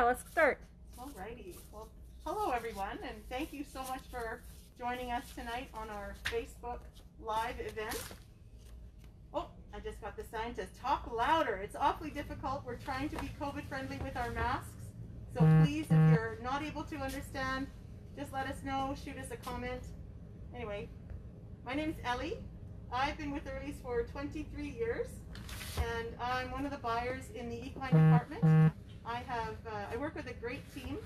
Yeah, let's start. Alrighty. Well, hello everyone, and thank you so much for joining us tonight on our Facebook Live event. Oh, I just got the sign to talk louder. It's awfully difficult. We're trying to be COVID friendly with our masks. So please, if you're not able to understand, just let us know, shoot us a comment. Anyway, my name's Ellie. I've been with Early's for 23 years, and I'm one of the buyers in the equine department. I work with a great team,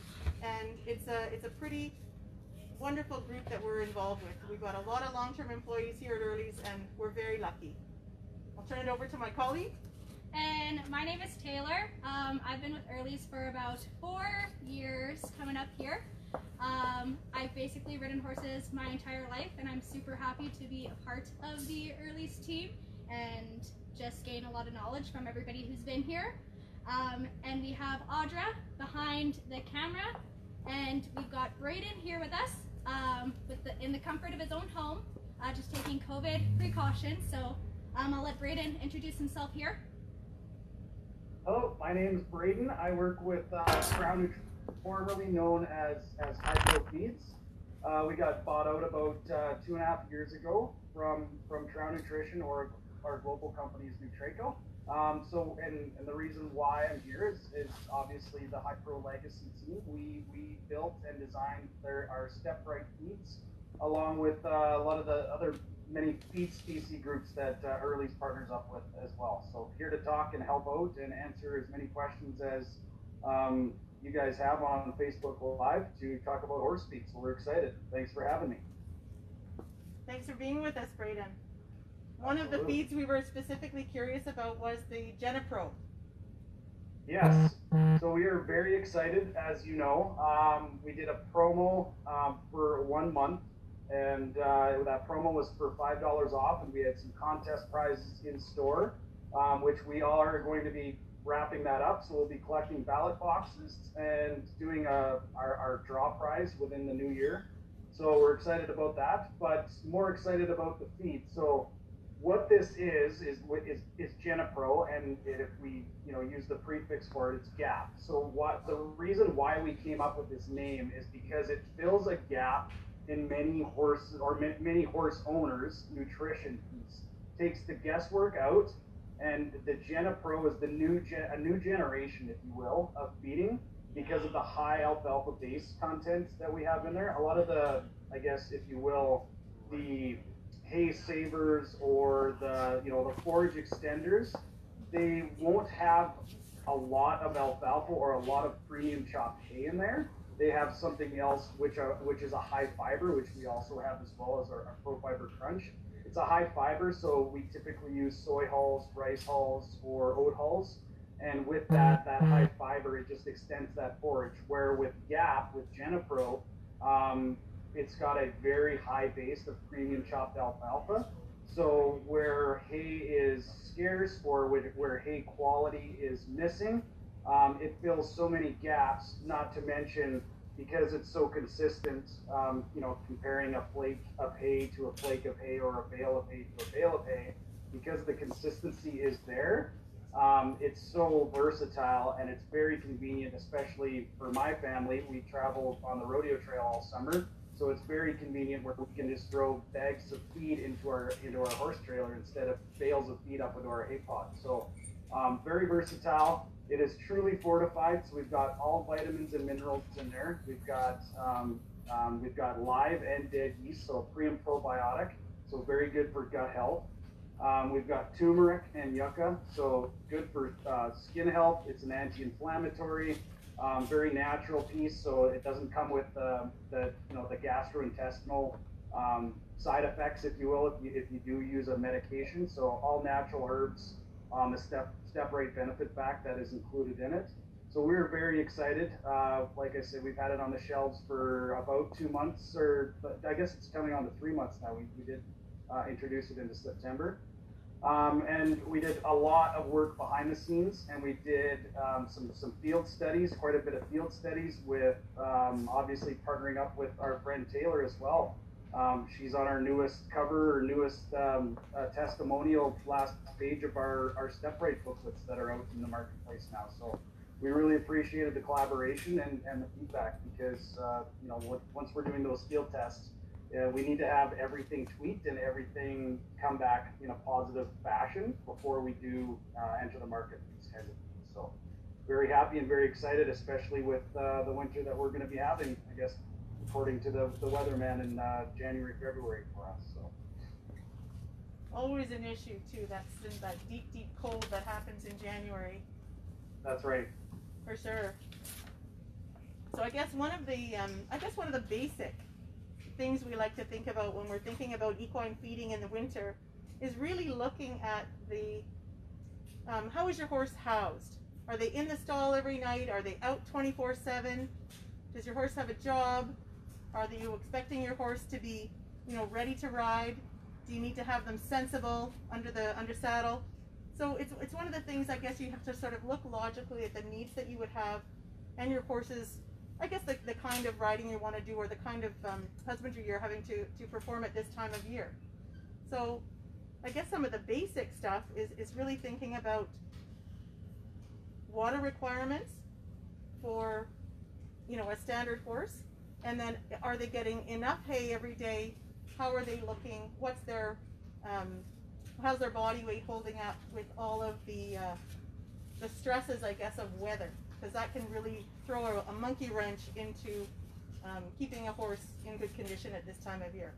and it's a pretty wonderful group that we're involved with. We've got a lot of long-term employees here at Early's, and we're very lucky. I'll turn it over to my colleague. And my name is Taylor. I've been with Early's for about 4 years coming up here. I've basically ridden horses my entire life, and I'm super happy to be a part of the Early's team and just gain a lot of knowledge from everybody who's been here. And we have Audra behind the camera, and we've got Braden here with us in the comfort of his own home, just taking COVID precautions. So I'll let Braden introduce himself here. Hello, my name is Braden. I work with Crown Nutrition, formerly known as Hydro Feeds. We got bought out about 2.5 years ago from Crown Nutrition, or our global company is Nutraco. And the reason why I'm here is obviously the Hypro Legacy team. We built and designed our step-right feeds, along with a lot of the other many feed species groups that Early's partners up with as well. So here to talk and help out and answer as many questions as you guys have on Facebook Live to talk about horse feed. So we're excited. Thanks for having me. Thanks for being with us, Braden. One of the feeds we were specifically curious about was the Genipro. Yes, so we are very excited, as you know. We did a promo for 1 month, and that promo was for $5 off, and we had some contest prizes in store, which we all are going to be wrapping that up. So we'll be collecting ballot boxes and doing our draw prize within the new year. So we're excited about that, but more excited about the feed. So what this is Genipro, and if we use the prefix for it, it's gap. So the reason why we came up with this name is because it fills a gap in many horse owners' nutrition piece. Takes the guesswork out, and the Genipro is a new generation, if you will, of feeding because of the high alfalfa base content that we have in there. A lot of the, I guess, if you will, the hay savers or the forage extenders, they won't have a lot of alfalfa or a lot of premium chopped hay in there. They have something else which is a high fiber, which we also have as well as our Pro Fiber Crunch. It's a high fiber, so we typically use soy hulls, rice hulls, or oat hulls, and with that high fiber, it just extends that forage. Where with Gap, with Genipro, it's got a very high base of premium chopped alfalfa. So where hay is scarce or where hay quality is missing, it fills so many gaps, not to mention because it's so consistent, comparing a flake of hay to a flake of hay or a bale of hay to a bale of hay, because the consistency is there. It's so versatile and it's very convenient, especially for my family. We travel on the rodeo trail all summer. So it's very convenient where we can just throw bags of feed into our horse trailer instead of bales of feed up into our hay pod. So very versatile. It is truly fortified. So we've got all vitamins and minerals in there. We've got live and dead yeast, so pre and probiotic. So very good for gut health. We've got turmeric and yucca, so good for skin health. It's an anti-inflammatory. Very natural piece, so it doesn't come with the gastrointestinal side effects, if you will, if you do use a medication. So all natural herbs, the step rate benefit pack that is included in it. So we're very excited. Like I said, we've had it on the shelves for about 2 months, or I guess it's coming on to 3 months now. We did introduce it into September. And we did a lot of work behind the scenes, and we did some field studies, quite a bit of field studies with obviously partnering up with our friend Taylor as well. She's on our newest cover, or newest testimonial last page of our step rate booklets that are out in the marketplace now. So we really appreciated the collaboration and the feedback because, once we're doing those field tests, we need to have everything tweaked and everything come back in a positive fashion before we do enter the market with these kinds of things. So very happy and very excited, especially with the winter that we're going to be having, I guess, according to the weatherman in January, February for us. So Always an issue too. That's in that deep, deep cold that happens in January. that's right. For sure. So I guess one of the basic things we like to think about when we're thinking about equine feeding in the winter is really looking at the how is your horse housed? Are they in the stall every night? Are they out 24/7? Does your horse have a job? Are you expecting your horse to be, ready to ride? Do you need to have them sensible under saddle? So it's one of the things, I guess, you have to sort of look logically at the needs that you would have and your horse's, I guess, the kind of riding you want to do or the kind of husbandry you're having to perform at this time of year. So I guess some of the basic stuff is really thinking about water requirements for, a standard horse. And then are they getting enough hay every day? How are they looking? What's their, how's their body weight holding up with all of the stresses, I guess, of weather? Because that can really throw a monkey wrench into keeping a horse in good condition at this time of year.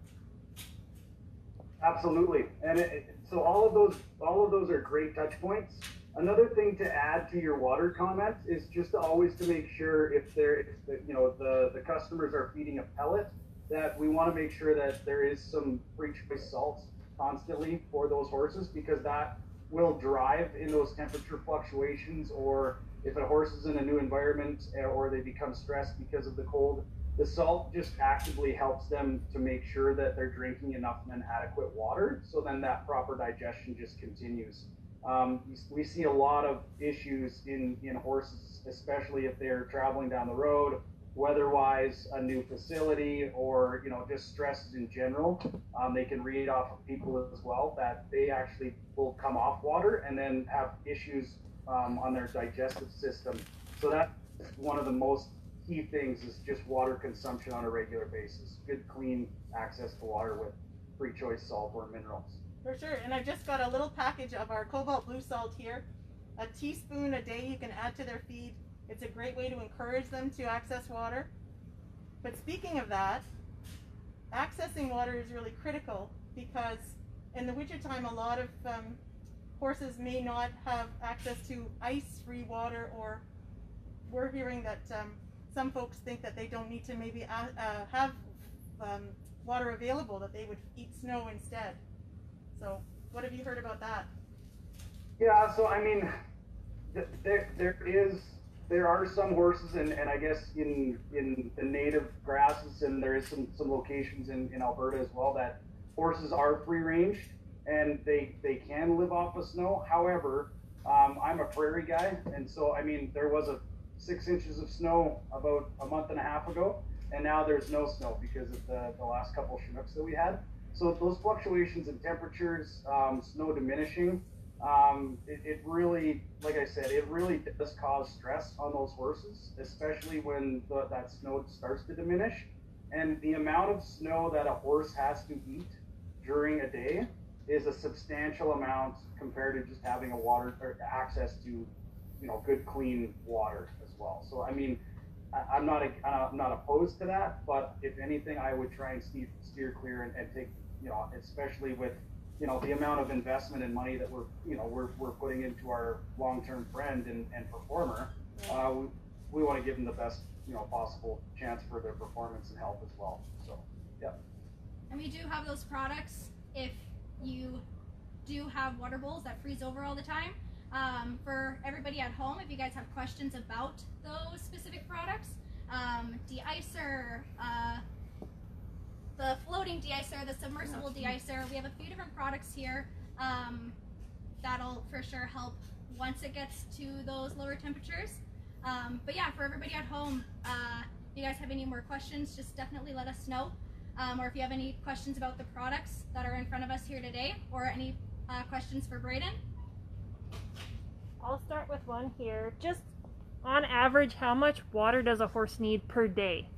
Absolutely, and so all of those are great touch points. Another thing to add to your water comment is just always to make sure if the customers are feeding a pellet, that we want to make sure that there is some free choice salt constantly for those horses, because that will drive in those temperature fluctuations, or if a horse is in a new environment or they become stressed because of the cold, the salt just actively helps them to make sure that they're drinking enough and adequate water, so then that proper digestion just continues. We see a lot of issues in horses, especially if they're traveling down the road, weather-wise, a new facility, or just stresses in general. They can read off of people as well that they actually will come off water and then have issues on their digestive system. So that's one of the most key things, is just water consumption on a regular basis. Good, clean access to water with free choice salt or minerals. For sure, and I've just got a little package of our cobalt blue salt here. A teaspoon a day you can add to their feed. It's a great way to encourage them to access water. But speaking of that, accessing water is really critical, because in the wintertime a lot of horses may not have access to ice-free water, or we're hearing that some folks think that they don't need to maybe have water available, that they would eat snow instead. So what have you heard about that? Yeah, so I mean, there are some horses, and I guess in the native grasses, and there is some locations in Alberta as well, that horses are free range and they can live off of snow. However, I'm a prairie guy, and so I mean, there was 6 inches of snow about a month and a half ago, and now there's no snow because of the last couple Chinooks that we had. So those fluctuations in temperatures, snow diminishing, it really, like I said, it really does cause stress on those horses, especially when that snow starts to diminish. And the amount of snow that a horse has to eat during a day is a substantial amount compared to just having water or access to, good clean water as well. So I mean, I'm not opposed to that, but if anything, I would try and steer clear and take, especially with the amount of investment and money that we're putting into our long-term friend and performer. We want to give them the best possible chance for their performance and health as well. So yeah. And we do have those products if you do have water bowls that freeze over all the time. For everybody at home, if you guys have questions about those specific products, de-icer, the floating de-icer, the submersible de-icer, we have a few different products here that'll for sure help once it gets to those lower temperatures. But yeah, for everybody at home, if you guys have any more questions, just definitely let us know. Or if you have any questions about the products that are in front of us here today, or any questions for Braden. I'll start with one here. Just On average, how much water does a horse need per day?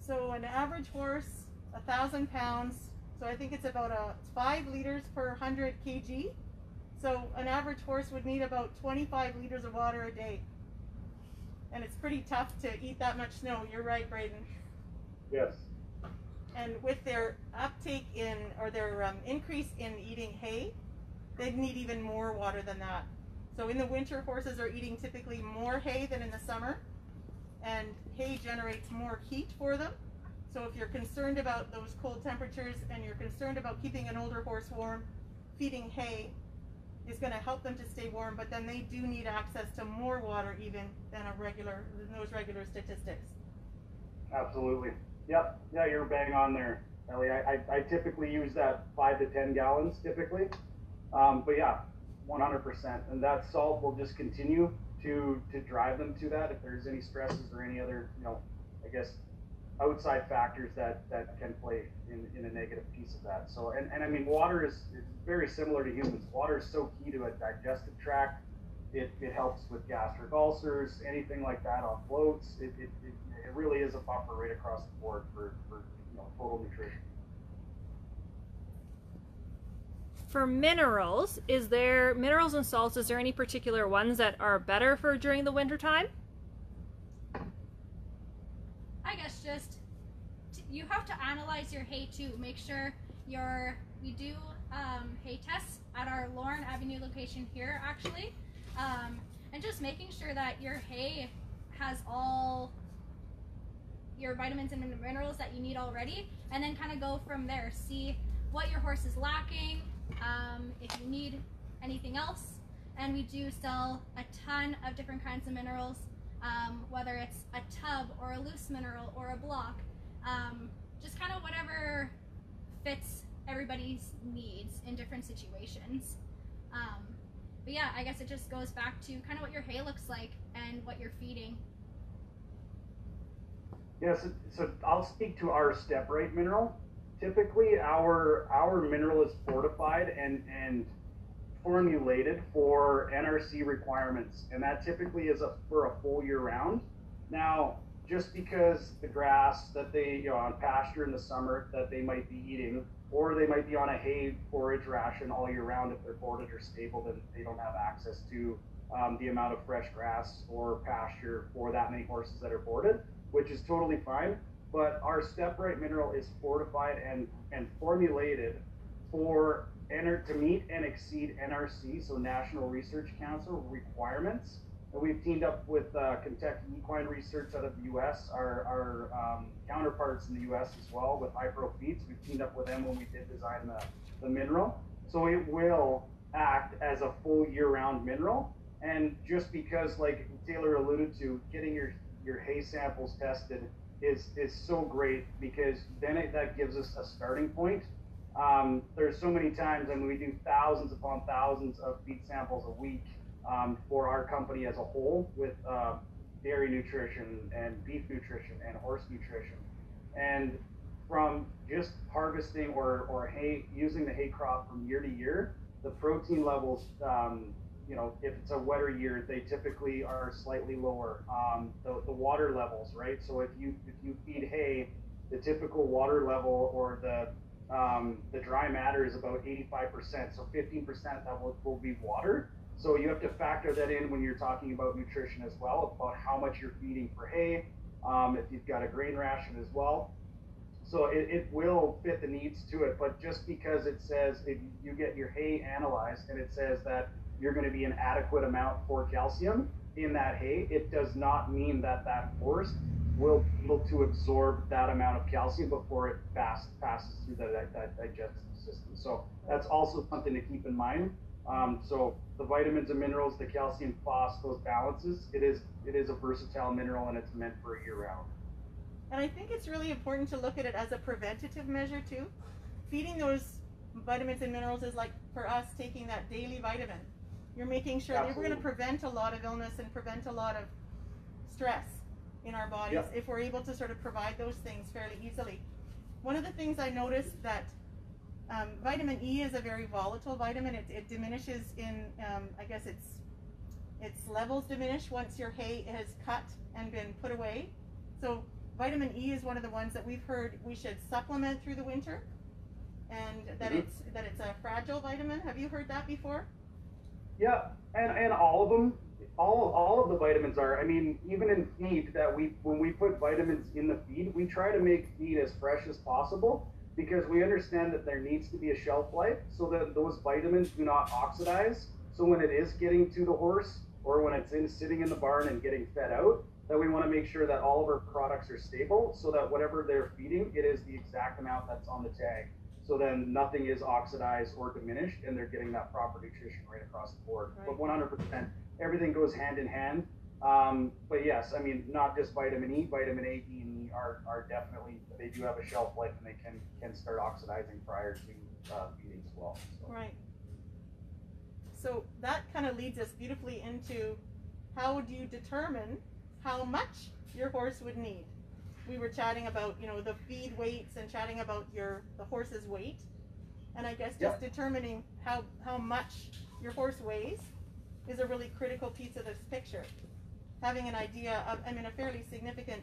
So an average horse, 1,000 pounds, so I think it's about 5 liters per 100 kg. So an average horse would need about 25 liters of water a day. And it's pretty tough to eat that much snow. You're right, Braden. Yes. And with their uptake in, or their increase in eating hay, they need even more water than that. So in the winter, horses are eating typically more hay than in the summer, and hay generates more heat for them. So if you're concerned about those cold temperatures and you're concerned about keeping an older horse warm, feeding hay is going to help them to stay warm, but then they do need access to more water even than those regular statistics. Absolutely. Yep. Yeah, you're bang on there, Ellie. I typically use that 5 to 10 gallons typically. But yeah, 100%. And that salt will just continue to drive them to that if there's any stresses or any other, I guess, outside factors that can play in a negative piece of that. So, and I mean, water is very similar to humans. Water is so key to a digestive tract. It helps with gastric ulcers, anything like that on floats. It really is a buffer right across the board for total nutrition. For minerals, minerals and salts, is there any particular ones that are better for during the winter time? I guess just you have to analyze your hay too. Make sure we do hay tests at our Lorne Avenue location here actually, and just making sure that your hay has all your vitamins and minerals that you need already, and then kind of go from there. See what your horse is lacking, if you need anything else. And we do sell a ton of different kinds of minerals, whether it's a tub or a loose mineral or a block, just kind of whatever fits everybody's needs in different situations. But yeah, I guess it just goes back to kind of what your hay looks like and what you're feeding. Yes, so I'll speak to our step right mineral. Typically, our mineral is fortified and formulated for NRC requirements, and that typically is for a full year round. Now, just because the grass that they on pasture in the summer that they might be eating, or they might be on a hay forage ration all year round if they're boarded or stable, then they don't have access to the amount of fresh grass or pasture for that many horses that are boarded, which is totally fine. But our step right mineral is fortified and formulated to meet and exceed NRC, so National Research Council requirements. And we've teamed up with Kentucky Equine Research out of the U.S., our counterparts in the U.S. as well with iPro Feeds. We've teamed up with them when we did design the mineral. So it will act as a full year-round mineral. And just because, like Taylor alluded to, getting your hay samples tested is so great, because then that gives us a starting point. There's so many times, I mean, we do thousands upon thousands of feed samples a week for our company as a whole, with dairy nutrition and beef nutrition and horse nutrition. And from just harvesting or hay, using the hay crop from year to year, the protein levels, if it's a wetter year, they typically are slightly lower. The water levels, right? So if you feed hay, the typical water level or the dry matter is about 85%. So 15% that will be water. So you have to factor that in when you're talking about nutrition as well, about how much you're feeding for hay, if you've got a grain ration as well. So it will fit the needs to it, but just because it says, if you get your hay analyzed and it says that you're going to be an adequate amount for calcium in that hay, it does not mean that horse will be able to absorb that amount of calcium before it passes through that digestive system. So that's also something to keep in mind. So the vitamins and minerals, the calcium, phos, those balances, it is a versatile mineral, and it's meant for a year round. And I think it's really important to look at it as a preventative measure too. Feeding those vitamins and minerals is like, for us, taking that daily vitamin. You're making sure that we're going to prevent a lot of illness and prevent a lot of stress in our bodies if we're able to sort of provide those things fairly easily. One of the things I noticed that vitamin E is a very volatile vitamin. It diminishes in, I guess it's Its levels diminish once your hay is cut and been put away. So vitamin E is one of the ones that we've heard we should supplement through the winter, and that it's a fragile vitamin. Have you heard that before? Yeah, and all of them, all of the vitamins are. I mean, even in feed, when we put vitamins in the feed, we try to make feed as fresh as possible, because we understand that there needs to be a shelf life so that those vitamins do not oxidize. So when it is getting to the horse, or when it's sitting in the barn and getting fed out, that we want to make sure that all of our products are stable, so that whatever they're feeding, it is the exact amount that's on the tag. So then nothing is oxidized or diminished, and they're getting that proper nutrition right across the board. Right. But 100%, everything goes hand in hand. But yes, I mean, not just vitamin E, vitamin A, D, and E are definitely, they do have a shelf life, and they can start oxidizing prior to feeding as well. So. Right. So that kind of leads us beautifully into, how would you determine how much your horse would need? We were chatting about, you know, the feed weights and chatting about the horse's weight. And I guess just determining how much your horse weighs is a really critical piece of this picture. Having an idea of, I mean, a fairly significant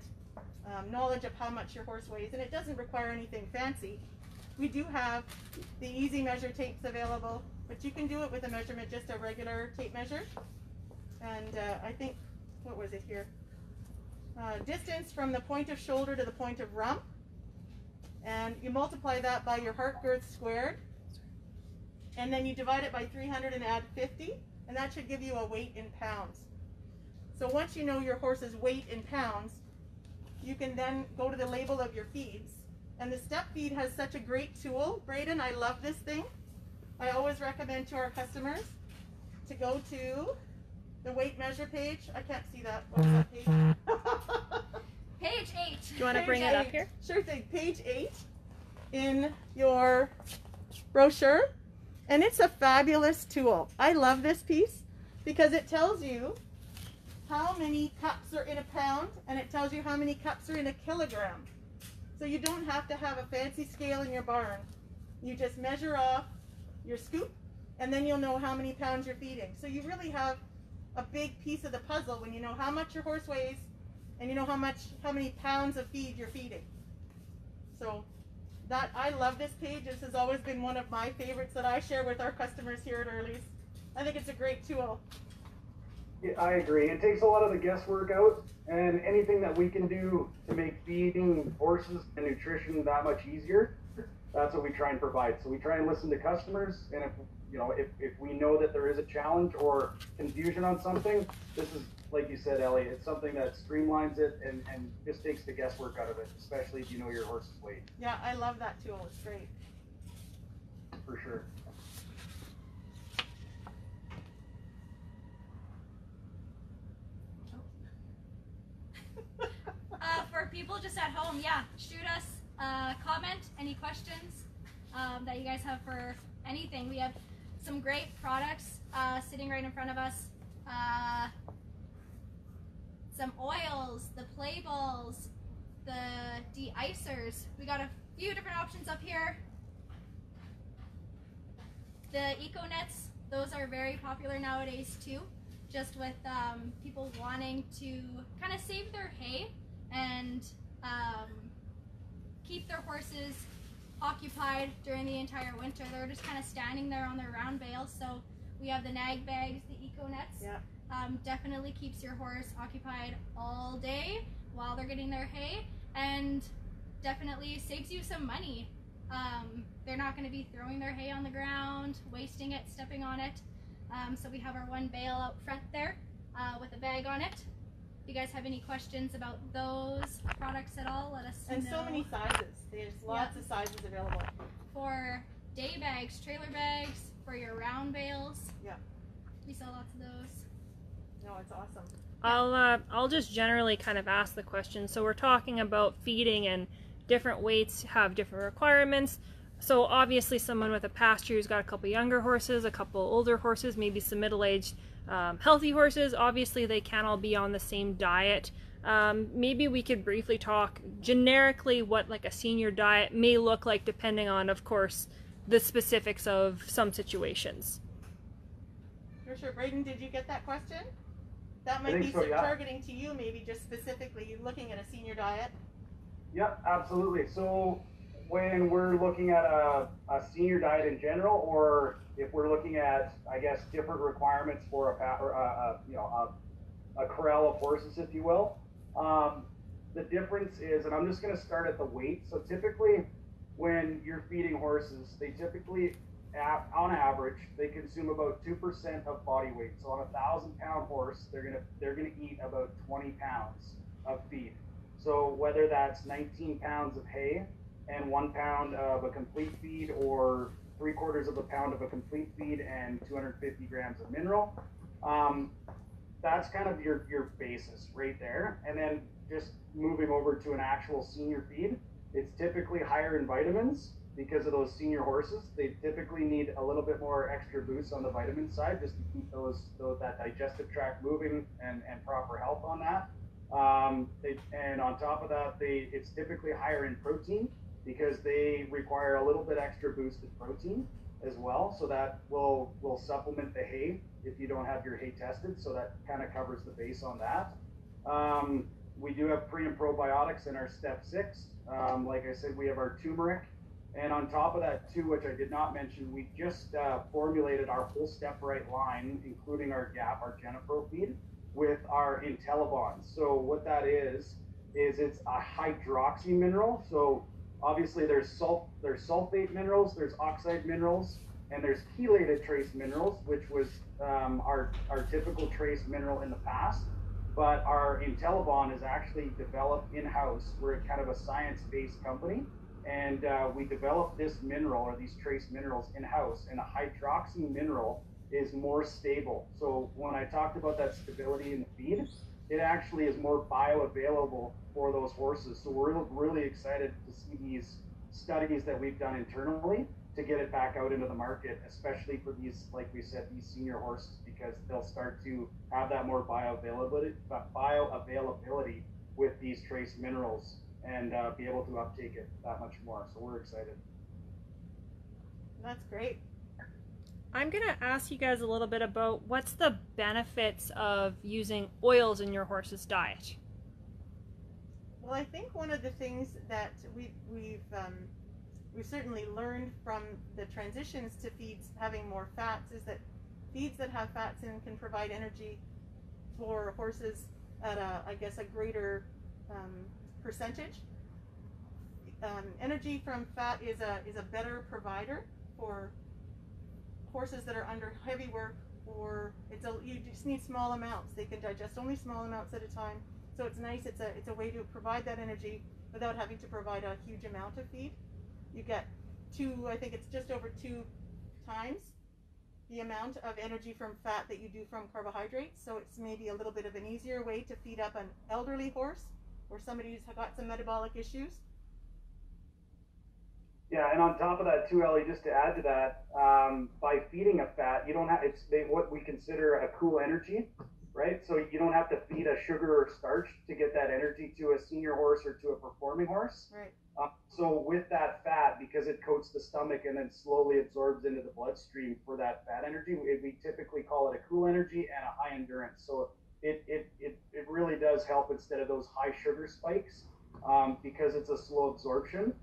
knowledge of how much your horse weighs, and it doesn't require anything fancy. We do have the easy measure tapes available, but you can do it with a measurement, just a regular tape measure. And I think, what was it here? Distance from the point of shoulder to the point of rump. And you multiply that by your heart girth squared. And then you divide it by 300 and add 50. And that should give you a weight in pounds. So once you know your horse's weight in pounds, you can then go to the label of your feeds. And the step feed has such a great tool. Braden, I love this thing. I always recommend to our customers to go to the weight measure page. I can't see that. What's that page? Page 8. Do you want to bring it up here? Sure thing. Page 8 in your brochure. And it's a fabulous tool. I love this piece because it tells you how many cups are in a pound, and it tells you how many cups are in a kilogram. So you don't have to have a fancy scale in your barn. You just measure off your scoop, and then you'll know how many pounds you're feeding. So you really have a big piece of the puzzle when you know how much your horse weighs, and you know how many pounds of feed you're feeding. So that, I love this page. This has always been one of my favorites that I share with our customers here at Early's. I think it's a great tool. Yeah, I agree. It takes a lot of the guesswork out, and anything that we can do to make feeding horses and nutrition that much easier, that's what we try and provide. So we try and listen to customers, and if we know that there is a challenge or confusion on something, this is, like you said, Ellie, it's something that streamlines it and just takes the guesswork out of it, especially if you know your horse's weight. Yeah, I love that tool. It's great. For sure. For people just at home, yeah, shoot us a comment, any questions that you guys have for anything. We have some great products sitting right in front of us. Some oils, the play balls, the de-icers. We got a few different options up here. The eco nets, those are very popular nowadays too, just with people wanting to kind of save their hay and keep their horses occupied during the entire winter. They're just kind of standing there on their round bales. So we have the nag bags, the eco nets. Yeah. Definitely keeps your horse occupied all day while they're getting their hay, and definitely saves you some money. They're not going to be throwing their hay on the ground, wasting it, stepping on it. So we have our one bale out front there with a bag on it. If you guys have any questions about those products at all, let us know. And so many sizes. There's lots of sizes available. For day bags, trailer bags, for your round bales. Yeah. We sell lots of those. No, it's awesome. I'll just generally kind of ask the question. So we're talking about feeding, and different weights have different requirements. So obviously someone with a pasture who's got a couple younger horses, a couple older horses, maybe some middle-aged healthy horses, obviously they can't all be on the same diet. Maybe we could briefly talk generically what like a senior diet may look like, depending on, of course, the specifics of some situations. For sure. Braden, did you get that question? that I might think be so, some yeah. targeting to you, maybe just specifically looking at a senior diet. Yep, absolutely. So when we're looking at a senior diet in general, or if we're looking at, I guess, different requirements for a corral of horses, if you will, the difference is, and I'm just going to start at the weight. So typically, when you're feeding horses, they typically, on average, they consume about 2% of body weight. So on a 1,000-pound horse, they're gonna eat about 20 pounds of feed. So whether that's 19 pounds of hay and 1 pound of a complete feed, or 3/4 of a pound of a complete feed and 250 grams of mineral, that's kind of your basis right there. And then just moving over to an actual senior feed, it's typically higher in vitamins because of those senior horses. They typically need a little bit more extra boost on the vitamin side just to keep that digestive tract moving and proper health on that. And on top of that, it's typically higher in protein because they require a little bit extra boosted protein as well. So that will supplement the hay if you don't have your hay tested. So that kind of covers the base on that. We do have pre and probiotics in our step 6. Like I said, we have our turmeric. And on top of that too, which I did not mention, we just formulated our whole step right line, including our GAP, our Genipro feed, with our IntelliBond. So what that is it's a hydroxy mineral. So obviously there's sulfate minerals, there's oxide minerals, and there's chelated trace minerals, which was our typical trace mineral in the past. But our IntelliBond is actually developed in-house. We're kind of a science-based company, and we developed this mineral, or these trace minerals, in-house. And a hydroxy mineral is more stable. So when I talked about that stability in the feed, it actually is more bioavailable for those horses. So we're really excited to see these studies that we've done internally to get it back out into the market, especially for these, like we said, these senior horses, because they'll start to have that more bioavailability with these trace minerals and be able to uptake it that much more. So we're excited. That's great. I'm going to ask you guys a little bit about what's the benefits of using oils in your horse's diet. Well, I think one of the things that we've certainly learned from the transitions to feeds having more fats is that feeds that have fats in can provide energy for horses at a greater percentage. Energy from fat is a better provider for horses that are under heavy work, or you just need small amounts. They can digest only small amounts at a time. So it's nice. It's a way to provide that energy without having to provide a huge amount of feed. You get I think it's just over 2 times the amount of energy from fat that you do from carbohydrates. So it's maybe a little bit of an easier way to feed up an elderly horse or somebody who's got some metabolic issues. Yeah, and on top of that too, Ellie, just to add to that, by feeding a fat, you don't have what we consider a cool energy, right? So you don't have to feed a sugar or starch to get that energy to a senior horse or to a performing horse. Right. So with that fat, because it coats the stomach and then slowly absorbs into the bloodstream for that fat energy, we typically call it a cool energy and a high endurance. So it really does help instead of those high sugar spikes, because it's a slow absorption.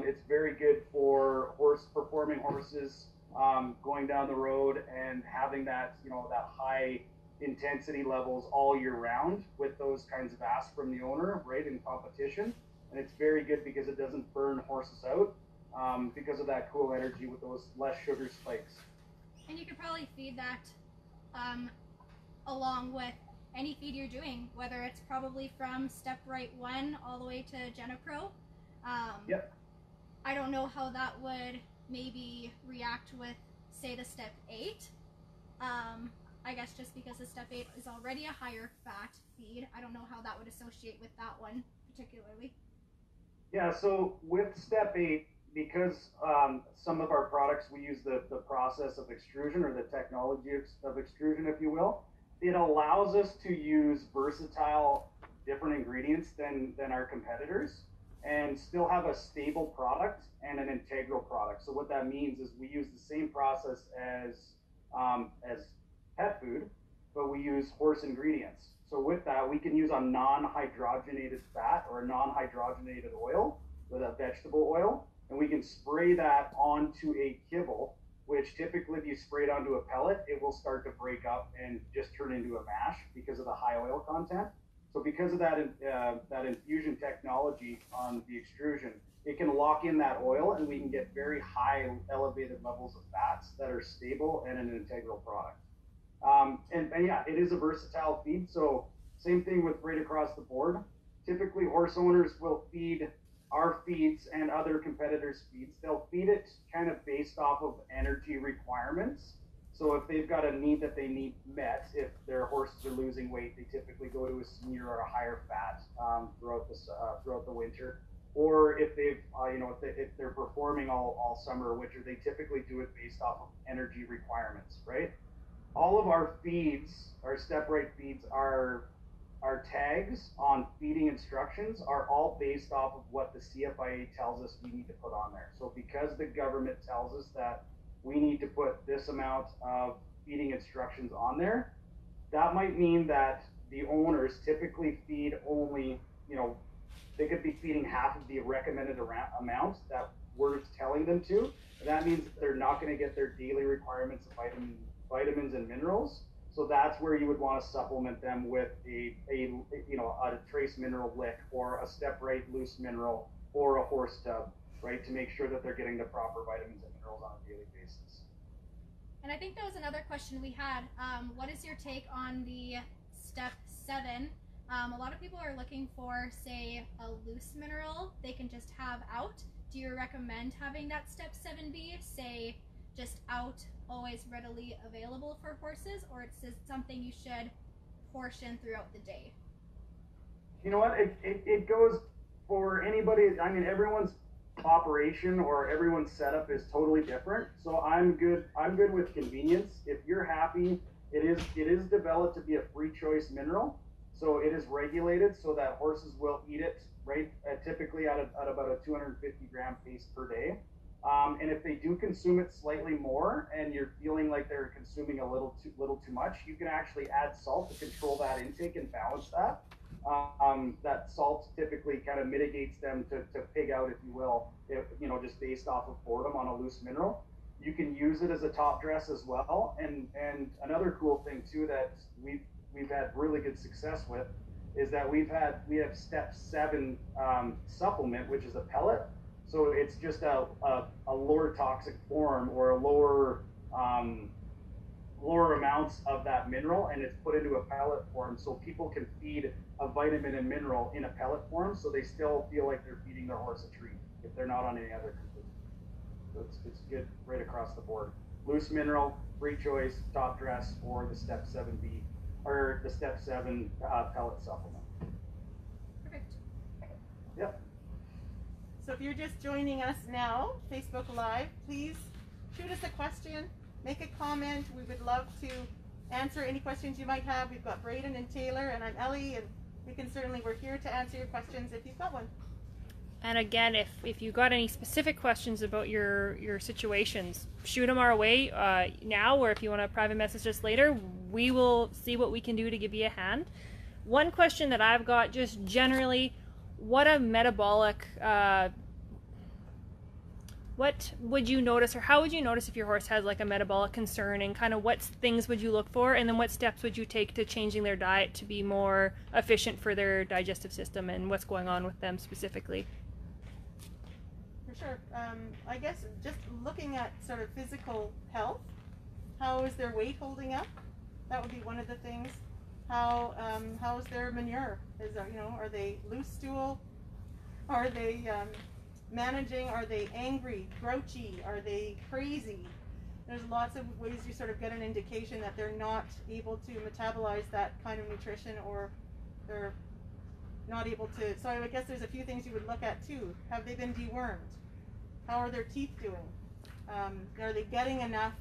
It's very good for performing horses going down the road and having that high intensity levels all year round with those kinds of asks from the owner, right, in competition. And it's very good because it doesn't burn horses out because of that cool energy with those less sugar spikes. And you could probably feed that along with any feed you're doing, whether it's probably from step right 1 all the way to Genipro. Yep. I don't know how that would maybe react with, say, the step 8. I guess just because the step 8 is already a higher fat feed, I don't know how that would associate with that one particularly. Yeah, so with step 8, because some of our products, we use the process of extrusion, or the technology of extrusion, if you will, it allows us to use versatile different ingredients than our competitors, and still have a stable product and an integral product. So what that means is we use the same process as pet food, but we use horse ingredients. So with that, we can use a non-hydrogenated fat or a non-hydrogenated oil with a vegetable oil, and we can spray that onto a kibble, which typically if you spray it onto a pellet, it will start to break up and just turn into a mash because of the high oil content. So because of that, that infusion technology on the extrusion, it can lock in that oil, and we can get very high elevated levels of fats that are stable and an integral product. And yeah, it is a versatile feed. So same thing with right across the board. Typically, horse owners will feed our feeds and other competitors' feeds. They'll feed it kind of based off of energy requirements. So if they've got a need that they need met, if their horses are losing weight, they typically go to a senior or a higher fat throughout the winter. Or if they've if they're performing all summer or winter, they typically do it based off of energy requirements, right? All of our feeds, our step right feeds, our tags on feeding instructions are all based off of what the CFIA tells us we need to put on there. So because the government tells us that we need to put this amount of feeding instructions on there, that might mean that the owners typically feed only, they could be feeding half of the recommended amount that we're telling them to. And that means that they're not going to get their daily requirements of vitamins and minerals. So that's where you would want to supplement them with a trace mineral lick or a step right loose mineral or a horse tub, right, to make sure that they're getting the proper vitamins and minerals on a daily basis. And I think that was another question we had. What is your take on the step 7? A lot of people are looking for, say, a loose mineral they can just have out. Do you recommend having that step 7B, say, just out, always readily available for horses, or it's just something you should portion throughout the day? You know what? It goes for anybody. I mean, everyone's operation or everyone's setup is totally different. So I'm good with convenience. If you're happy, it is developed to be a free choice mineral. So it is regulated so that horses will eat it, right? Typically at about a 250 gram pace per day. And if they do consume it slightly more and you're feeling like they're consuming a little too much, you can actually add salt to control that intake and balance that. That salt typically kind of mitigates them to pig out, if you will, just based off of boredom on a loose mineral. You can use it as a top dress as well. And another cool thing too that we've had really good success with is that we have step 7 supplement, which is a pellet. So it's just a lower toxic form or a lower amounts of that mineral, and it's put into a pellet form, so people can feed a vitamin and mineral in a pellet form, so they still feel like they're feeding their horse a treat if they're not on any other food. So it's good right across the board. Loose mineral, free choice, top dress, or the step 7B or the step 7 pellet supplement. Perfect. Yep. So if you're just joining us now, Facebook Live, please shoot us a question, make a comment. We would love to answer any questions you might have. We've got Braden and Taylor, and I'm Ellie, and we're here to answer your questions if you've got one. And again, if you got any specific questions about your situations, shoot them our way now, or if you want to private message us later, we will see what we can do to give you a hand. One question that I've got, just generally, what a metabolic, what would you notice, or how would you notice if your horse has like a metabolic concern, and kind of what things would you look for, and then what steps would you take to changing their diet to be more efficient for their digestive system, and what's going on with them specifically? For sure. I guess just looking at sort of physical health, how is their weight holding up? That would be one of the things. How's their manure? Are they loose stool? Are they managing? Are they angry, grouchy? Are they crazy? There's lots of ways you sort of get an indication that they're not able to metabolize that kind of nutrition, or they're not able to. So I guess there's a few things you would look at too. Have they been dewormed? How are their teeth doing? Are they getting enough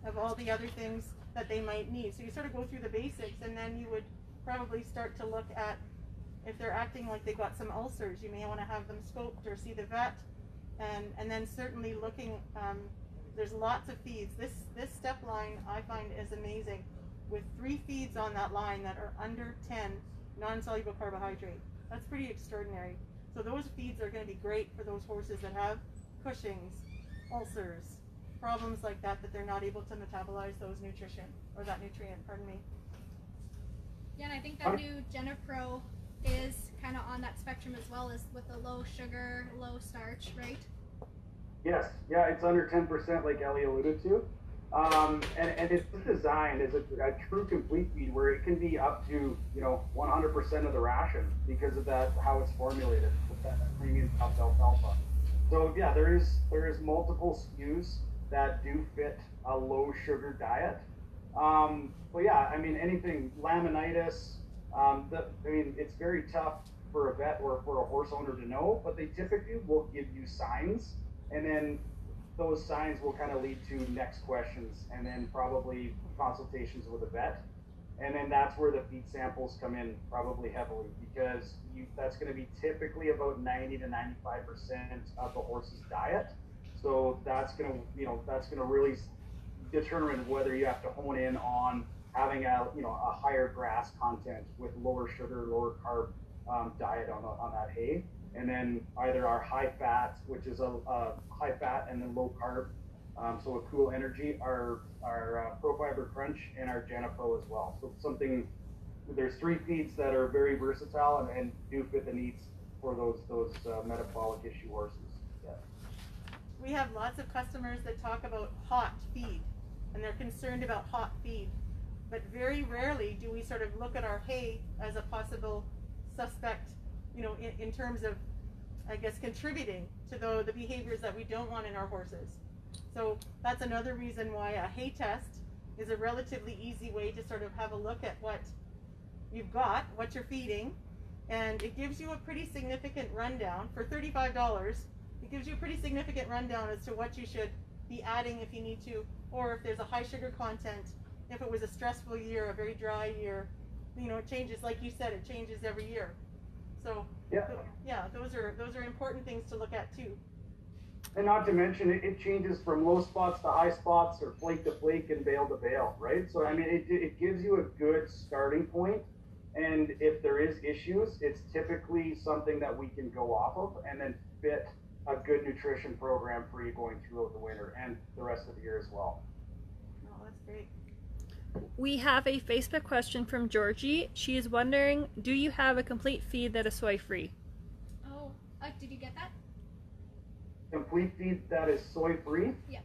of all the other things that they might need? So you sort of go through the basics, and then you would probably start to look at if they're acting like they've got some ulcers. You may want to have them scoped or see the vet, and then certainly looking. There's lots of feeds. This step line I find is amazing. with 3 feeds on that line that are under 10 non-soluble carbohydrate. That's pretty extraordinary. So those feeds are going to be great for those horses that have Cushing's, ulcers, problems like that, that they're not able to metabolize those nutrition, or that nutrient, pardon me. Yeah, and I think that new GenePro is kind of on that spectrum as well, as with the low sugar, low starch, right? Yes, yeah, it's under 10%, like Ellie alluded to. And it's designed as a true complete feed where it can be up to 100% of the ration because of that, how it's formulated with that premium alfalfa. So yeah, there is multiple SKUs that do fit a low sugar diet. But yeah, I mean, anything laminitis. It's very tough for a vet or for a horse owner to know, but they typically will give you signs, and then those signs will kind of lead to next questions, and then probably consultations with a vet, and then that's where the feed samples come in probably heavily, because that's going to be typically about 90 to 95% of the horse's diet. So that's going to really determine whether you have to hone in on having a higher grass content with lower sugar, lower carb diet on that hay, and then either our high fat, which is a high fat and then low carb, so a cool energy, our Pro Fiber Crunch, and our GenePro as well. So there's 3 feeds that are very versatile and do fit the needs for those metabolic issue horses. Yeah. We have lots of customers that talk about hot feed, and they're concerned about hot feed. But very rarely do we sort of look at our hay as a possible suspect, in terms of, I guess, contributing to the behaviors that we don't want in our horses. So that's another reason why a hay test is a relatively easy way to sort of have a look at what you've got, what you're feeding, and it gives you a pretty significant rundown. For $35, it gives you a pretty significant rundown as to what you should be adding if you need to, or if there's a high sugar content. If it was a stressful year, a very dry year, it changes, like you said, it changes every year. So yeah, those are important things to look at too. And not to mention, it changes from low spots to high spots, or flake to flake, and bale to bale, right? So I mean, it gives you a good starting point, and if there is issues, it's typically something that we can go off of and then fit a good nutrition program for you going throughout the winter and the rest of the year as well. Oh, that's great. We have a Facebook question from Georgie. She is wondering, do you have a complete feed that is soy-free? Oh, did you get that? Complete feed that is soy-free? Yeah.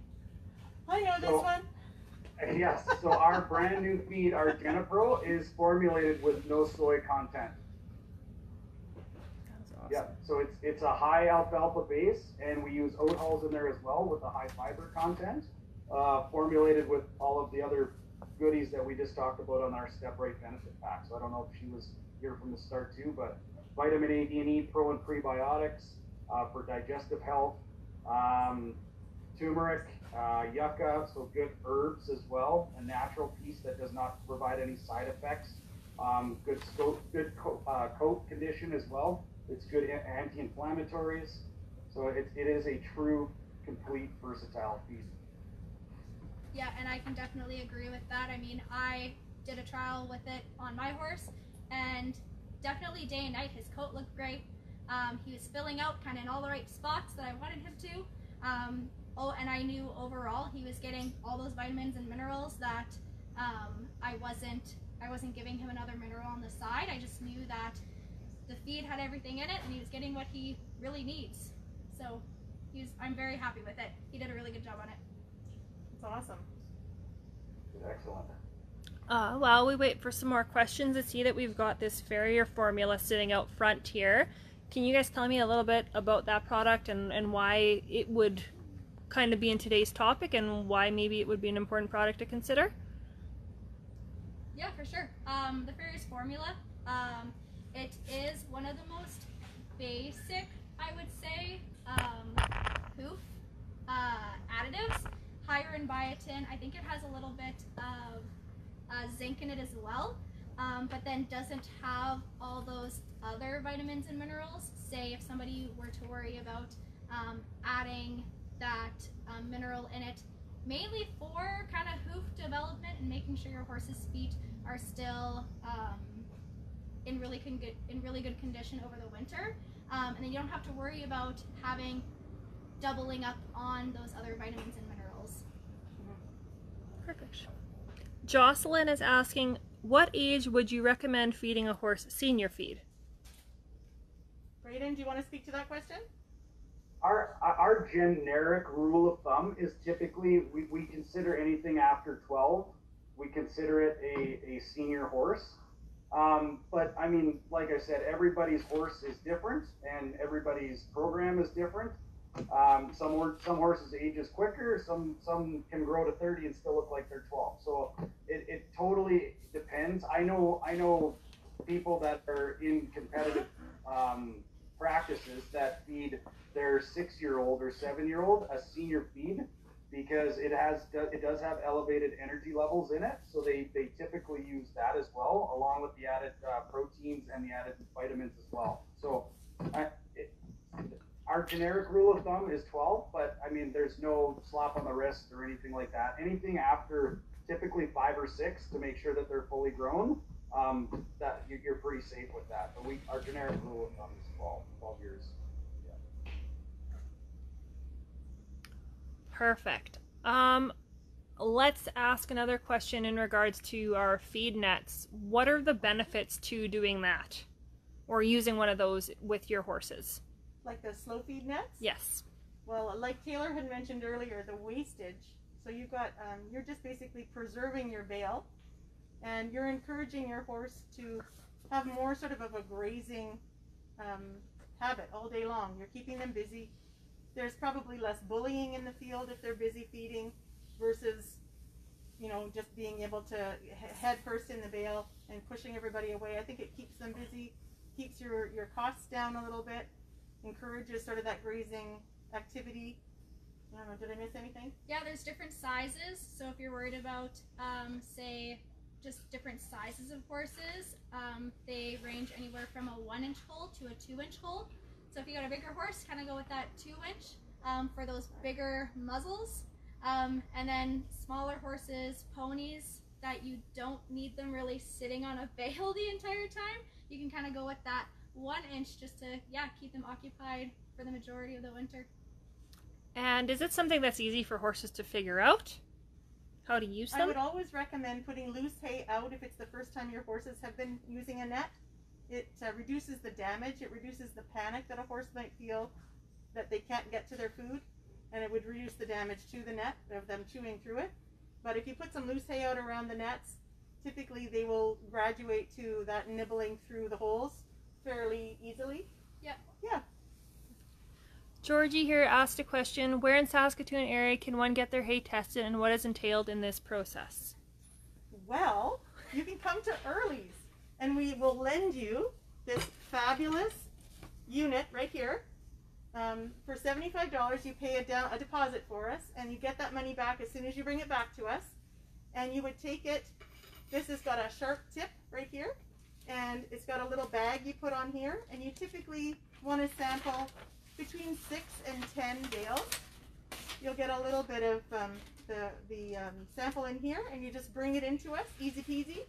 I know this one. Yes, so our brand new feed, our GenePro, is formulated with no soy content. That's awesome. Yeah, so it's a high alfalfa base, and we use oat hulls in there as well with a high fiber content, formulated with all of the other goodies that we just talked about on our Step Right benefit pack. So I don't know if she was here from the start too, but vitamin A, D, and E, pro and prebiotics for digestive health, turmeric, yucca, so good herbs as well, a natural piece that does not provide any side effects, good coat condition as well. It's good anti-inflammatories, so it is a true, complete, versatile feed. Yeah, and I can definitely agree with that. I mean, I did a trial with it on my horse, and definitely day and night his coat looked great. He was filling out kind of in all the right spots that I wanted him to. And I knew overall he was getting all those vitamins and minerals that I wasn't giving him another mineral on the side. I just knew that the feed had everything in it, and he was getting what he really needs. So I'm very happy with it. He did a really good job on it. It's awesome. Excellent. While we wait for some more questions, I see that we've got this Farrier formula sitting out front here. Can you guys tell me a little bit about that product and why it would kind of be in today's topic, and why maybe it would be an important product to consider? Yeah, for sure. The Farrier's formula, it is one of the most basic, I would say, hoof additives. Higher in biotin. I think it has a little bit of zinc in it as well, but then doesn't have all those other vitamins and minerals. Say if somebody were to worry about adding that mineral in it mainly for kind of hoof development and making sure your horse's feet are still in really good condition over the winter, and then you don't have to worry about having doubling up on those other vitamins and minerals. Perfect. Jocelyn is asking, what age would you recommend feeding a horse senior feed? Braden, do you want to speak to that question? Our generic rule of thumb is typically we consider anything after 12, we consider it a senior horse. But I mean, like I said, everybody's horse is different and everybody's program is different. Some horses ages quicker, some can grow to 30 and still look like they're 12. So it totally depends. I know people that are in competitive practices that feed their 6-year-old or 7-year-old a senior feed because it does have elevated energy levels in it. So they typically use that as well, along with the added proteins and the added vitamins as well. So our generic rule of thumb is 12, but I mean, there's no slap on the wrist or anything like that. Anything after typically 5 or 6 to make sure that they're fully grown, that you're pretty safe with that. But our generic rule of thumb is 12 years. Yeah. Perfect. Let's ask another question in regards to our feed nets. What are the benefits to doing that or using one of those with your horses? Like the slow feed nets? Yes. Well, like Taylor had mentioned earlier, the wastage. So you've got, you're just basically preserving your bale, and you're encouraging your horse to have more sort of a grazing habit all day long. You're keeping them busy. There's probably less bullying in the field if they're busy feeding versus, you know, just being able to head first in the bale and pushing everybody away. I think it keeps them busy, keeps your costs down a little bit, encourages sort of that grazing activity. I don't know, did I miss anything? Yeah, there's different sizes. So if you're worried about, say, just different sizes of horses, they range anywhere from a 1-inch hole to a 2-inch hole. So if you got a bigger horse, kind of go with that 2-inch for those bigger muzzles. And then smaller horses, ponies, that you don't need them really sitting on a bale the entire time, you can kind of go with that 1-inch just to, yeah, keep them occupied for the majority of the winter. And is it something that's easy for horses to figure out? How to use them? I would always recommend putting loose hay out if it's the first time your horses have been using a net. It reduces the damage, it reduces the panic that a horse might feel that they can't get to their food, and it would reduce the damage to the net of them chewing through it. But if you put some loose hay out around the nets, typically they will graduate to that nibbling through the holes fairly easily. Yep. Yeah. Georgie here asked a question, where in Saskatoon area can one get their hay tested and what is entailed in this process? Well, you can come to Early's and we will lend you this fabulous unit right here. For $75 you pay a deposit for us, and you get that money back as soon as you bring it back to us. And you would take it, this has got a sharp tip right here, and it's got a little bag you put on here, and you typically want to sample between 6 and 10 bales. You'll get a little bit of the sample in here, and you just bring it into us, easy peasy,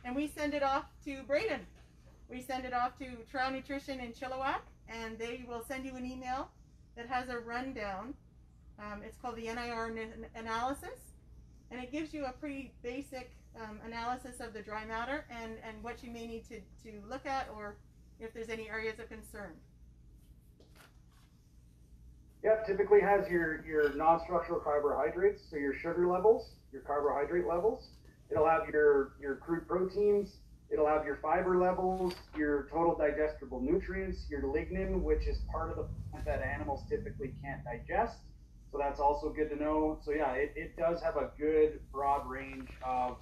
and we send it off to Braden. We send it off to Trow Nutrition in Chilliwack, and they will send you an email that has a rundown. It's called the NIR analysis, and it gives you a pretty basic analysis of the dry matter and what you may need to look at, or if there's any areas of concern. Yep, typically has your non-structural carbohydrates, so your sugar levels, your carbohydrate levels. It'll have your crude proteins. It'll have your fiber levels, your total digestible nutrients, your lignin, which is part of the plant that animals typically can't digest. So that's also good to know. So yeah, it does have a good broad range of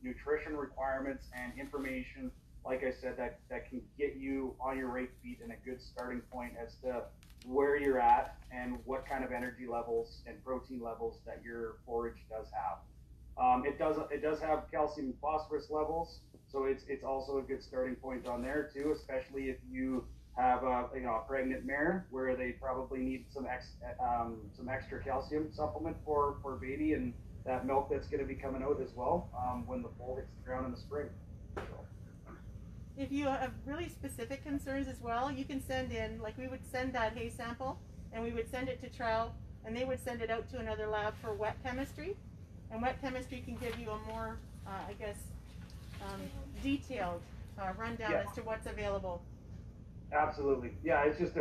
nutrition requirements and information, like I said, that can get you on your right feet and a good starting point as to where you're at and what kind of energy levels and protein levels that your forage does have. It does have calcium and phosphorus levels, so it's also a good starting point on there too, especially if you have a pregnant mare where they probably need some extra calcium supplement for baby and that milk that's going to be coming out as well when the foal hits the ground in the spring. So. If you have really specific concerns as well, you can send in, like we would send that hay sample and we would send it to trial and they would send it out to another lab for wet chemistry. And wet chemistry can give you a more, detailed rundown as to what's available. Absolutely. Yeah, it's just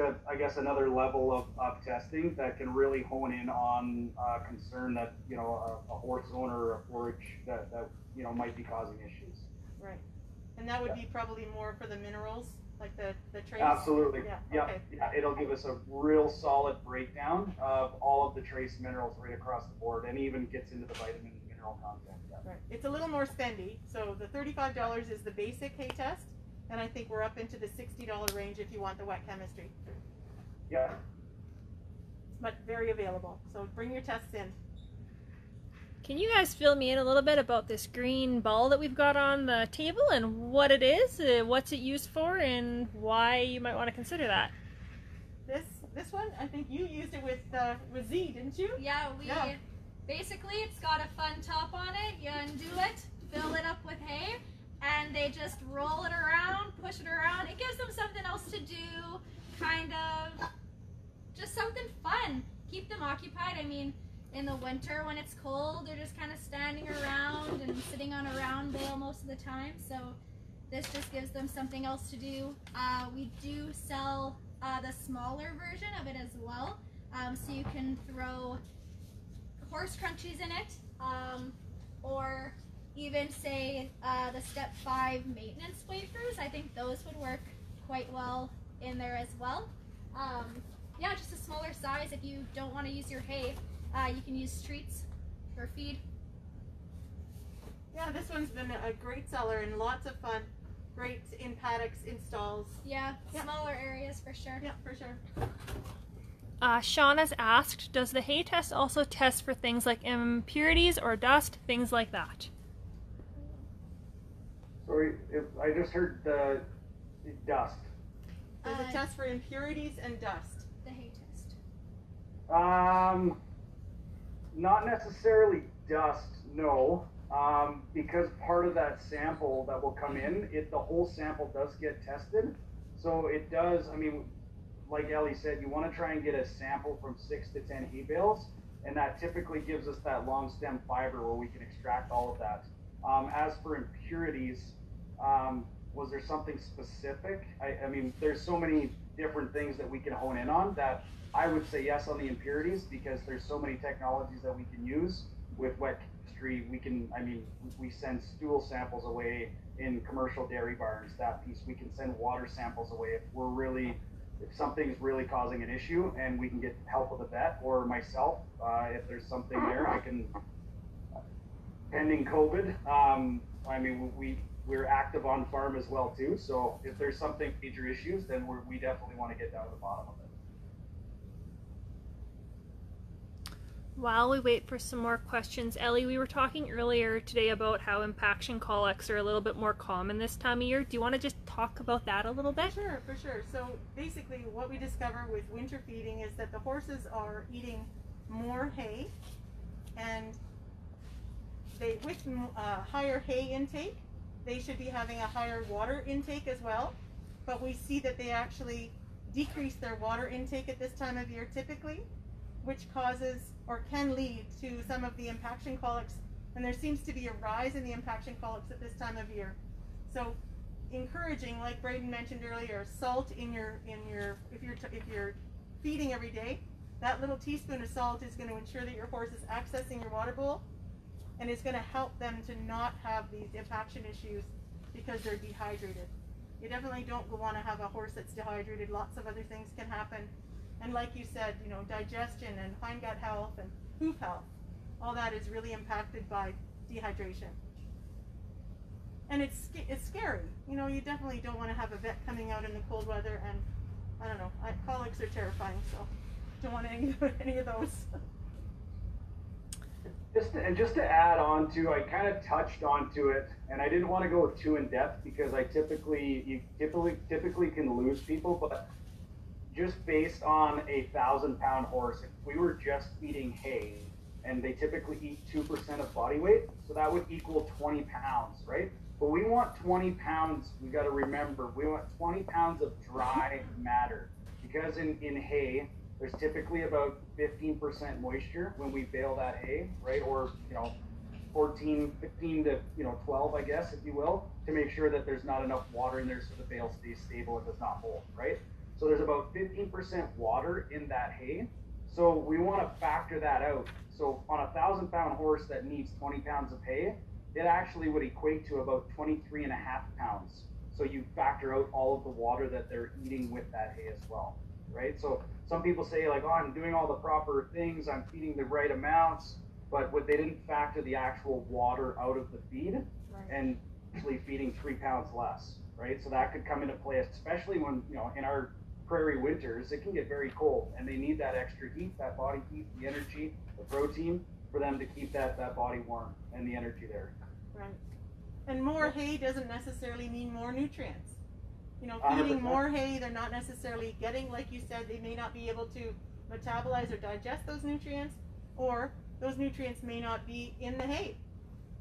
another level of testing that can really hone in on concern that, a horse owner or a forage that might be causing issues. Right. And that would be probably more for the minerals, like the trace? Absolutely. Yeah. Okay. Yeah, it'll give us a real solid breakdown of all of the trace minerals right across the board and even gets into the vitamin and mineral content. Yeah. Right. It's a little more spendy. So the $35 is the basic hay test. And I think we're up into the $60 range if you want the wet chemistry. Yeah. But very available. So bring your tests in. Can you guys fill me in a little bit about this green ball that we've got on the table and what it is, what's it used for, and why you might want to consider that? This one, I think you used it with Z, didn't you? Yeah, basically it's got a fun top on it. You undo it, fill it up with hay, and they just roll it around, push it around. It gives them something else to do, kind of just something fun. Keep them occupied. I mean, in the winter when it's cold, they're just kind of standing around and sitting on a round bale most of the time. So this just gives them something else to do. We do sell the smaller version of it as well. So you can throw horse crunchies in it, or even say the step 5 maintenance wafers. I think those would work quite well in there as well. Yeah, just a smaller size. If you don't want to use your hay, you can use treats for feed. Yeah, this one's been a great seller and lots of fun. Great in paddocks, in stalls. Yeah, smaller areas for sure. Yeah, for sure. Shauna's asked, does the hay test also test for things like impurities or dust, things like that? Sorry, I just heard the dust. There's a test for impurities and dust. The hay test. Not necessarily dust, no. Because part of that sample that will come in, the whole sample does get tested. So it does, I mean, like Ellie said, you want to try and get a sample from 6 to 10 hay bales, and that typically gives us that long stem fiber where we can extract all of that. As for impurities, was there something specific? I mean, there's so many different things that we can hone in on that I would say yes on the impurities, because there's so many technologies that we can use with wet chemistry. We send stool samples away in commercial dairy barns, that piece. We can send water samples away if something's really causing an issue, and we can get help with a vet or myself. If there's something there, I can, pending COVID, we're active on farm as well too. So if there's something major issues, then we definitely want to get down to the bottom of it. While we wait for some more questions, Ellie, we were talking earlier today about how impaction colics are a little bit more common this time of year. Do you want to just talk about that a little bit? Sure, for sure. So basically what we discover with winter feeding is that the horses are eating more hay, and with higher hay intake, they should be having a higher water intake as well. But we see that they actually decrease their water intake at this time of year typically, which causes or can lead to some of the impaction colics, and there seems to be a rise in the impaction colics at this time of year. So encouraging, like Braden mentioned earlier, salt if you're feeding every day, that little teaspoon of salt is going to ensure that your horse is accessing your water bowl, and it's going to help them to not have these impaction issues because they're dehydrated. You definitely don't want to have a horse that's dehydrated. Lots of other things can happen. And like you said, digestion and hindgut health and hoof health, all that is really impacted by dehydration. And it's scary. You definitely don't want to have a vet coming out in the cold weather, and I don't know, colics are terrifying, so don't want any of those. Just to add on to, I kind of touched onto it, and I didn't want to go too in depth because you typically can lose people, but just based on a 1,000-pound horse, if we were just feeding hay, and they typically eat 2% of body weight, so that would equal 20 pounds, right? But we want 20 pounds, we got to remember, we want 20 pounds of dry matter, because in hay, there's typically about 15% moisture when we bale that hay, right? Or, 15 to 12, I guess, if you will, to make sure that there's not enough water in there so the bale stays stable and does not mold, right? So there's about 15% water in that hay. So we want to factor that out. So on a 1,000-pound horse that needs 20 pounds of hay, it actually would equate to about 23 and a half pounds. So you factor out all of the water that they're eating with that hay as well, right? So some people say like, oh, I'm doing all the proper things, I'm feeding the right amounts, but what they didn't factor the actual water out of the feed, Right. and actually feeding 3 pounds less, right? So that could come into play, especially when, in our prairie winters, it can get very cold, and they need that extra heat, that body heat, the energy, the protein, for them to keep that body warm and the energy there. Right. And more hay doesn't necessarily mean more nutrients. Feeding 100%. more hay, they're not necessarily getting, like you said, they may not be able to metabolize or digest those nutrients, or those nutrients may not be in the hay.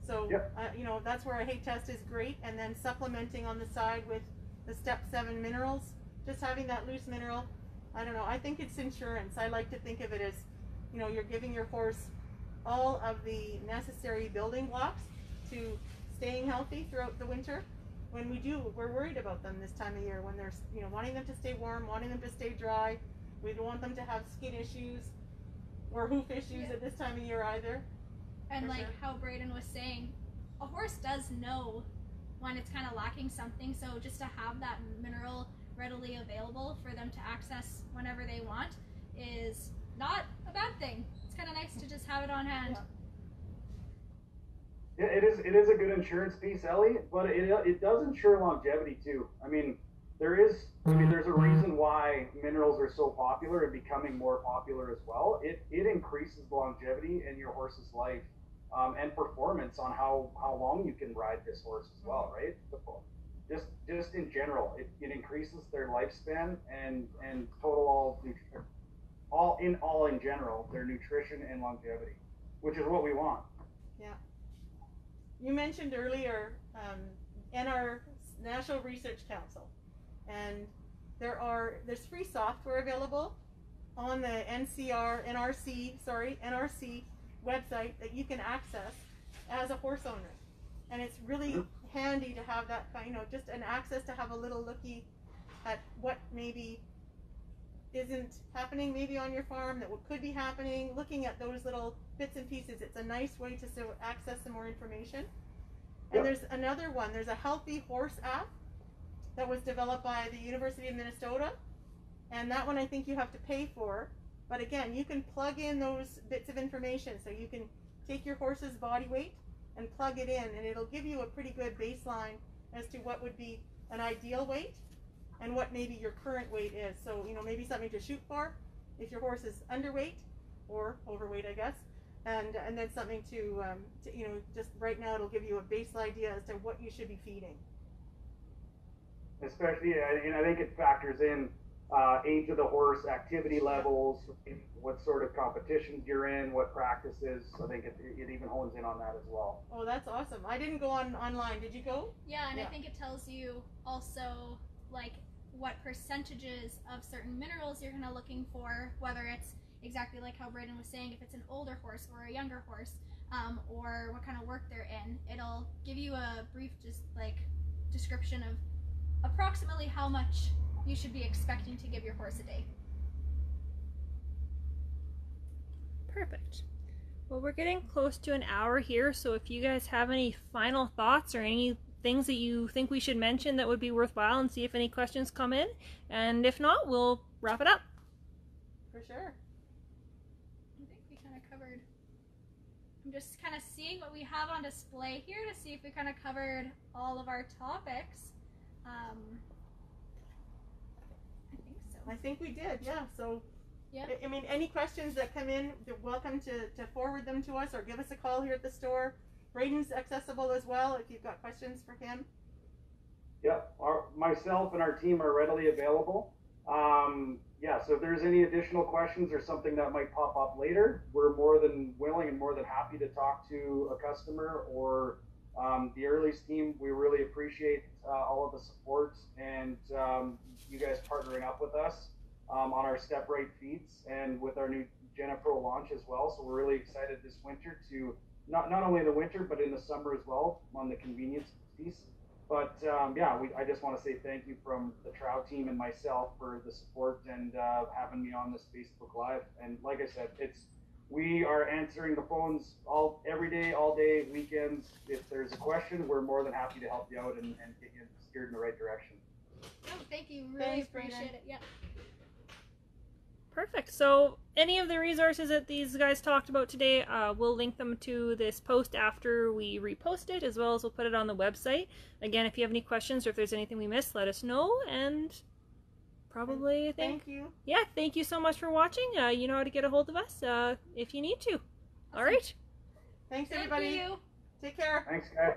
So, Yep. that's where a hay test is great, and then supplementing on the side with the step 7 minerals, just having that loose mineral. I don't know, I think it's insurance. I like to think of it as, you're giving your horse all of the necessary building blocks to staying healthy throughout the winter. When we're worried about them this time of year, when they're, wanting them to stay warm, wanting them to stay dry. We don't want them to have skin issues or hoof issues at this time of year either. And For like sure. how Braden was saying, a horse does know when it's kind of lacking something, so just to have that mineral readily available for them to access whenever they want is not a bad thing. It's kind of nice to just have it on hand. Yeah, it is a good insurance piece, Ellie, but it does ensure longevity too. I mean, there's a reason why minerals are so popular and becoming more popular as well. It increases longevity in your horse's life, and performance on how long you can ride this horse as well, right? Just in general, it increases their lifespan and total all in general, their nutrition and longevity, which is what we want. Yeah. You mentioned earlier NR National Research Council, and there's free software available on the NRC website that you can access as a horse owner, and it's really handy to have that just an access to have a little looky at what maybe isn't happening maybe on your farm that could be happening, looking at those little bits and pieces. It's a nice way to access some more information. And there's another one, there's a Healthy Horse app that was developed by the University of Minnesota, and that one I think you have to pay for, but again, you can plug in those bits of information, so you can take your horse's body weight and plug it in, and it'll give you a pretty good baseline as to what would be an ideal weight and what maybe your current weight is. So, maybe something to shoot for if your horse is underweight or overweight, I guess. And then something to just right now it'll give you a base idea as to what you should be feeding. Especially, I think it factors in age of the horse, activity levels, what sort of competitions you're in, what practices. I think it even hones in on that as well. Oh, that's awesome. I didn't go online. Did you go? Yeah, and I think it tells you also like what percentages of certain minerals you're kind of looking for, whether it's exactly like how Braden was saying, if it's an older horse or a younger horse, or what kind of work they're in. It'll give you a brief description of approximately how much you should be expecting to give your horse a day. Perfect. Well, we're getting close to an hour here, so if you guys have any final thoughts or any things that you think we should mention that would be worthwhile, and see if any questions come in, and if not, we'll wrap it up. For sure. I think we kind of covered. I'm just kind of seeing what we have on display here to see if we kind of covered all of our topics. I think so. I think we did, yeah. So, Yeah. I mean, any questions that come in, you're welcome to forward them to us or give us a call here at the store. Braden's accessible as well if you've got questions for him. Yeah, myself and our team are readily available. Yeah, so if there's any additional questions or something that might pop up later, we're more than willing and more than happy to talk to a customer or the Early's team. We really appreciate all of the support and you guys partnering up with us on our step right feeds and with our new Jenna Pro launch as well. So we're really excited this winter to not only the winter, but in the summer as well on the convenience piece. But yeah, I just want to say thank you from the Trout team and myself for the support and having me on this Facebook Live. And like I said, we are answering the phones every day, all day, weekends. If there's a question, we're more than happy to help you out and get you steered in the right direction. Oh, thank you. Really Thanks, appreciate Brayden. it. Yeah. Perfect. So any of the resources that these guys talked about today, we'll link them to this post after we repost it, as well as we'll put it on the website. Again, if you have any questions or if there's anything we missed, let us know. And probably Thank you. Yeah, thank you so much for watching. You know how to get a hold of us if you need to. All right. Thanks, Thank everybody. you. Take care. Thanks, guys.